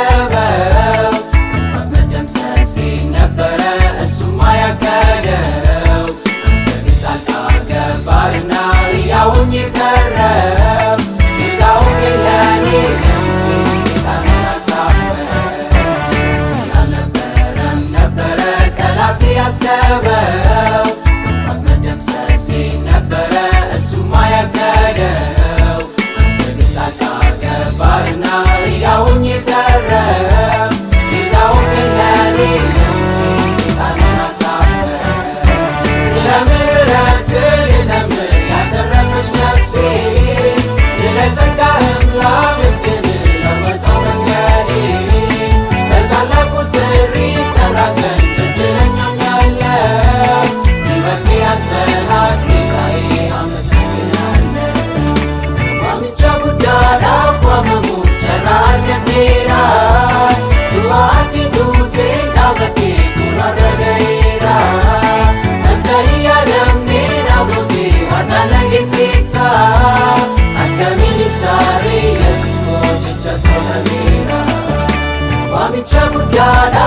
ያሰበው መጥፋት መደምሰሴን ነበረ እሱማ ያቀደው። አንተ ግን ጣልቃ ገባህና ሕያው ሆኜ ተረፍኩ። ቤዛው ለኔ ኢየሱሴ ሰይጣንን አሳፈረ። ያልነበረም ነበረ ጠላት ያሰበው መጥፋት መደምሰሴን ነበረ እሱማ ያቀደው። አንተ ግን ጣልቃ ገባህና ሕያው ሆኜ ተረፍኩ። ቤዛው ለኔ ኢየሱሴ ሰይጣንን አሳፈረ። ስለ ምሕረትህ ልዘምር ያተረፈች ነፍሴ ስለ ጸጋህም ላመስግንህ ለወጠው መንገዴ። በታላቁ ጥሪ ጠራ ዘንድ እድለኛ ሆኛለሁ። ሕይወቴ ያንተ ናት ጌታዬ አመሰግናለሁ። ዋምቻ ጉዳዳፍ ዋመሙፍ ጨራ አርገዴራ ዱአቲ ዱቴ ዳበቴ ኩራረገራ አንተ ያለምኔ ናቦቴ ዋና ለጌቴታ አከሚን ሳሬ ኢየሱስ ሞጀቻ ቶለሜራ ዋምቻ ጉዳዳ